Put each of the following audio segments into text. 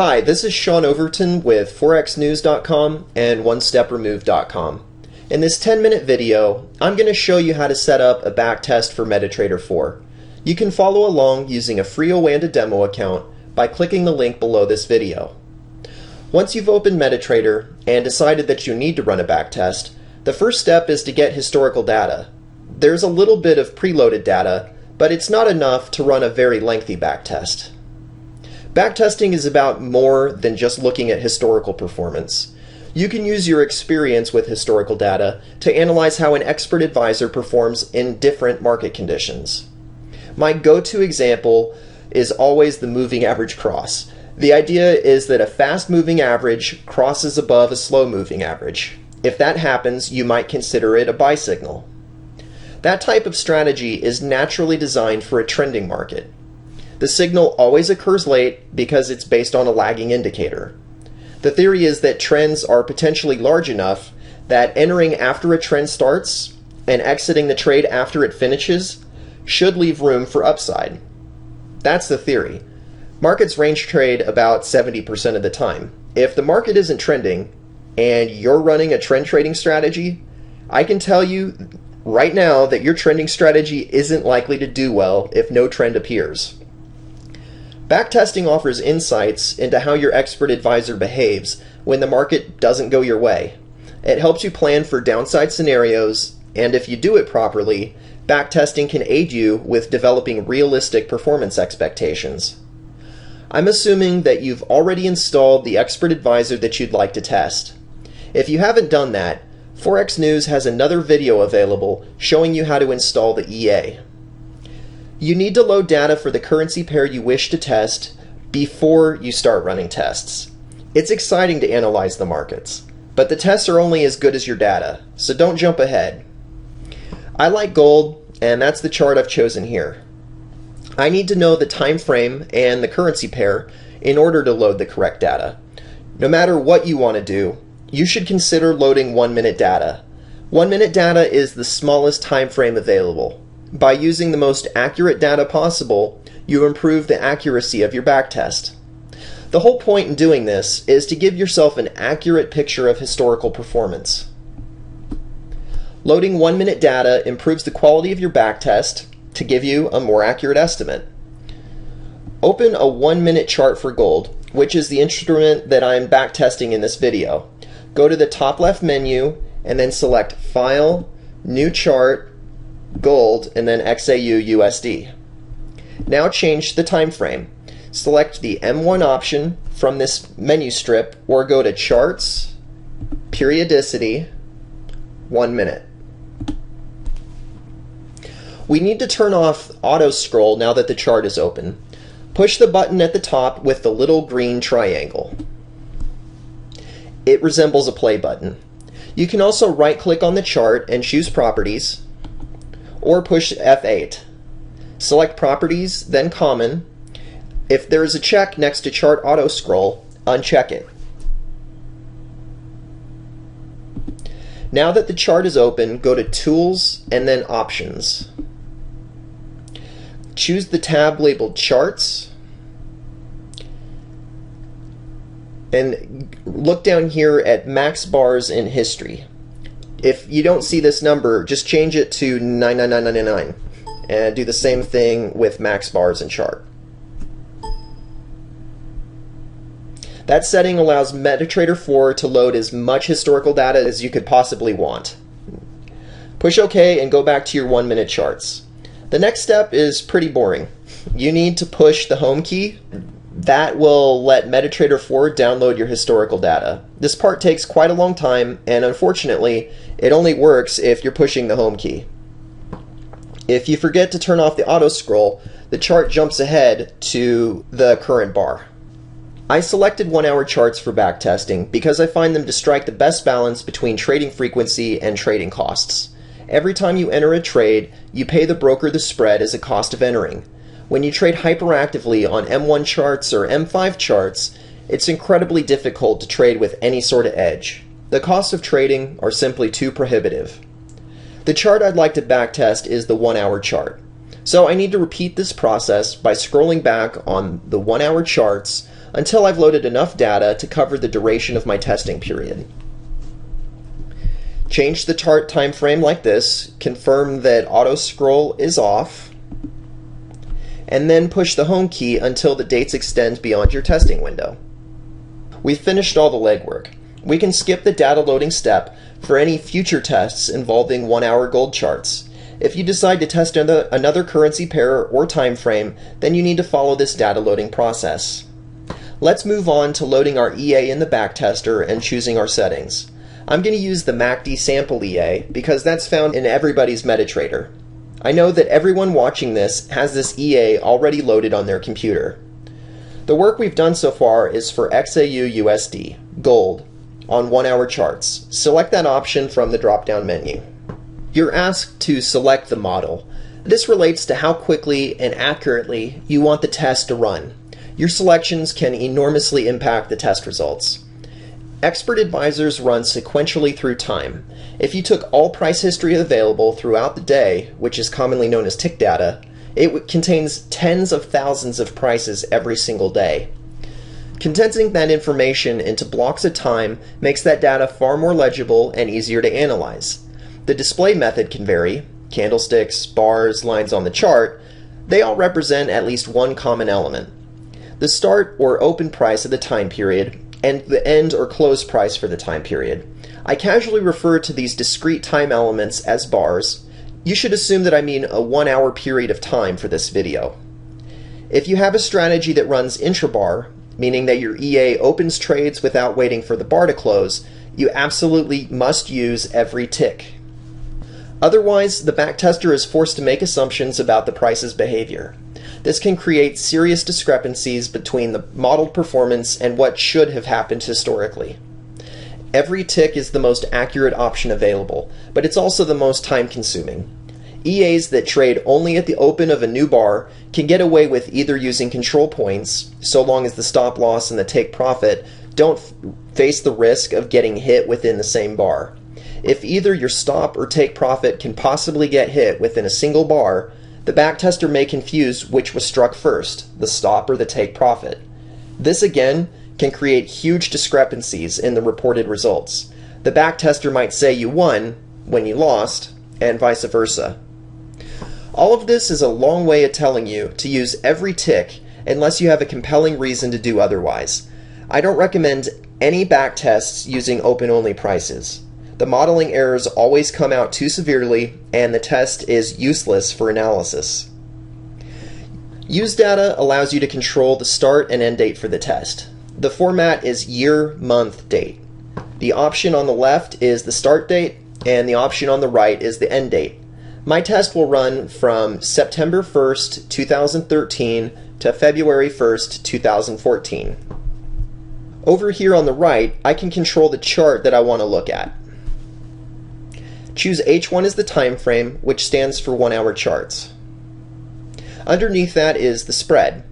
Hi, this is Sean Overton with ForexNews.com and OneStepRemoved.com. In this 10-minute video, I'm going to show you how to set up a backtest for MetaTrader 4. You can follow along using a free Oanda demo account by clicking the link below this video. Once you've opened MetaTrader and decided that you need to run a backtest, the first step is to get historical data. There's a little bit of preloaded data, but it's not enough to run a very lengthy backtest. Backtesting is about more than just looking at historical performance. You can use your experience with historical data to analyze how an expert advisor performs in different market conditions. My go-to example is always the moving average cross. The idea is that a fast-moving average crosses above a slow-moving average. If that happens, you might consider it a buy signal. That type of strategy is naturally designed for a trending market. The signal always occurs late because it's based on a lagging indicator. The theory is that trends are potentially large enough that entering after a trend starts and exiting the trade after it finishes should leave room for upside. That's the theory. Markets range trade about 70% of the time. If the market isn't trending and you're running a trend trading strategy, I can tell you right now that your trending strategy isn't likely to do well if no trend appears. Backtesting offers insights into how your expert advisor behaves when the market doesn't go your way. It helps you plan for downside scenarios, and if you do it properly, backtesting can aid you with developing realistic performance expectations. I'm assuming that you've already installed the expert advisor that you'd like to test. If you haven't done that, Forex News has another video available showing you how to install the EA. You need to load data for the currency pair you wish to test before you start running tests. It's exciting to analyze the markets, but the tests are only as good as your data, so don't jump ahead. I like gold, and that's the chart I've chosen here. I need to know the time frame and the currency pair in order to load the correct data. No matter what you want to do, you should consider loading 1-minute data. 1-minute data is the smallest time frame available. By using the most accurate data possible, you improve the accuracy of your backtest. The whole point in doing this is to give yourself an accurate picture of historical performance. Loading 1-minute data improves the quality of your backtest to give you a more accurate estimate. Open a 1-minute chart for gold, which is the instrument that I'm backtesting in this video. Go to the top left menu and then select File, New Chart, Gold, and then XAU USD. Now change the time frame. Select the M1 option from this menu strip or go to Charts, Periodicity, 1 minute. We need to turn off auto scroll now that the chart is open. Push the button at the top with the little green triangle. It resembles a play button. You can also right click on the chart and choose Properties, or push F8. Select Properties, then Common. If there is a check next to Chart Auto Scroll, uncheck it. Now that the chart is open, go to Tools and then Options. Choose the tab labeled Charts and look down here at Max Bars in History. If you don't see this number, just change it to 99999 and do the same thing with max bars and chart. That setting allows MetaTrader 4 to load as much historical data as you could possibly want. Push OK and go back to your 1-minute charts. The next step is pretty boring. You need to push the home key. That will let MetaTrader 4 download your historical data. This part takes quite a long time, and unfortunately, it only works if you're pushing the home key. If you forget to turn off the auto scroll, the chart jumps ahead to the current bar. I selected 1-hour charts for backtesting because I find them to strike the best balance between trading frequency and trading costs. Every time you enter a trade, you pay the broker the spread as a cost of entering. When you trade hyperactively on M1 charts or M5 charts, it's incredibly difficult to trade with any sort of edge. The costs of trading are simply too prohibitive. The chart I'd like to backtest is the 1-hour chart. So I need to repeat this process by scrolling back on the 1-hour charts until I've loaded enough data to cover the duration of my testing period. Change the chart time frame like this, confirm that auto scroll is off, and then push the home key until the dates extend beyond your testing window. We've finished all the legwork. We can skip the data loading step for any future tests involving 1-hour gold charts. If you decide to test another currency pair or time frame, then you need to follow this data loading process. Let's move on to loading our EA in the backtester and choosing our settings. I'm going to use the MACD sample EA because that's found in everybody's MetaTrader. I know that everyone watching this has this EA already loaded on their computer. The work we've done so far is for XAU USD, gold, on 1-hour charts. Select that option from the drop-down menu. You're asked to select the model. This relates to how quickly and accurately you want the test to run. Your selections can enormously impact the test results. Expert advisors run sequentially through time. If you took all price history available throughout the day, which is commonly known as tick data, it contains tens of thousands of prices every single day. Condensing that information into blocks of time makes that data far more legible and easier to analyze. The display method can vary. Candlesticks, bars, lines on the chart, they all represent at least one common element. The start or open price of the time period and the end or close price for the time period. I casually refer to these discrete time elements as bars. You should assume that I mean a 1-hour period of time for this video. If you have a strategy that runs intrabar, meaning that your EA opens trades without waiting for the bar to close, you absolutely must use every tick. Otherwise, the backtester is forced to make assumptions about the price's behavior. This can create serious discrepancies between the modeled performance and what should have happened historically. Every tick is the most accurate option available, but it's also the most time-consuming. EAs that trade only at the open of a new bar can get away with either using control points, so long as the stop loss and the take profit don't face the risk of getting hit within the same bar. If either your stop or take profit can possibly get hit within a single bar, the backtester may confuse which was struck first, the stop or the take profit. This again can create huge discrepancies in the reported results. The backtester might say you won when you lost, and vice versa. All of this is a long way of telling you to use every tick unless you have a compelling reason to do otherwise. I don't recommend any backtests using open-only prices. The modeling errors always come out too severely, and the test is useless for analysis. Use data allows you to control the start and end date for the test. The format is year, month, date. The option on the left is the start date, and the option on the right is the end date. My test will run from September 1st, 2013 to February 1st, 2014. Over here on the right, I can control the chart that I want to look at. Choose H1 as the time frame, which stands for 1-hour charts. Underneath that is the spread.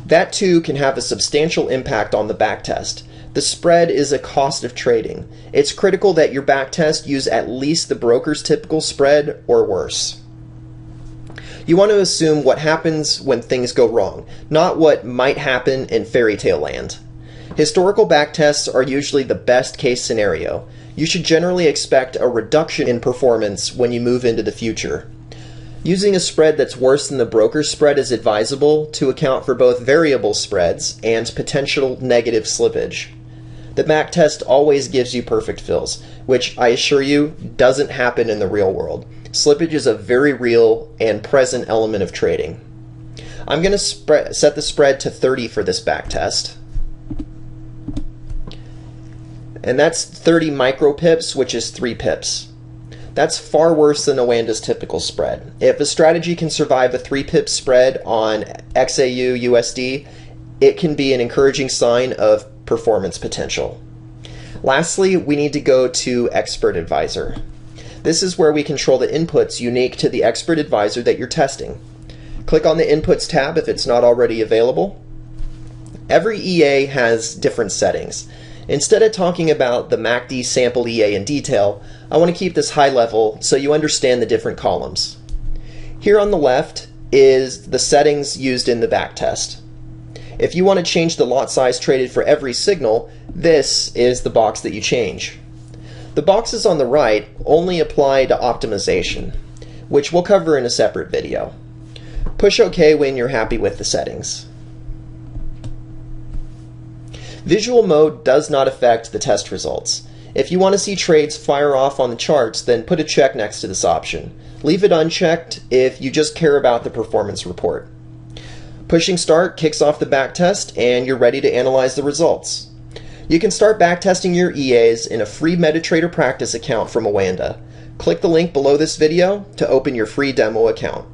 That too can have a substantial impact on the backtest. The spread is a cost of trading. It's critical that your backtest use at least the broker's typical spread or worse. You want to assume what happens when things go wrong, not what might happen in fairy tale land. Historical backtests are usually the best case scenario. You should generally expect a reduction in performance when you move into the future. Using a spread that's worse than the broker's spread is advisable to account for both variable spreads and potential negative slippage. The backtest always gives you perfect fills, which I assure you doesn't happen in the real world. Slippage is a very real and present element of trading. I'm going to set the spread to 30 for this backtest. And that's 30 micro pips, which is 3 pips. That's far worse than Owanda's typical spread. If a strategy can survive a 3-pip spread on XAU USD, it can be an encouraging sign of performance potential. Lastly, we need to go to Expert Advisor. This is where we control the inputs unique to the Expert Advisor that you're testing. Click on the Inputs tab if it's not already available. Every EA has different settings. Instead of talking about the MACD sample EA in detail, I want to keep this high level so you understand the different columns. Here on the left is the settings used in the backtest. If you want to change the lot size traded for every signal, this is the box that you change. The boxes on the right only apply to optimization, which we'll cover in a separate video. Push OK when you're happy with the settings. Visual mode does not affect the test results. If you want to see trades fire off on the charts, then put a check next to this option. Leave it unchecked if you just care about the performance report. Pushing start kicks off the backtest and you're ready to analyze the results. You can start backtesting your EAs in a free MetaTrader practice account from Awanda. Click the link below this video to open your free demo account.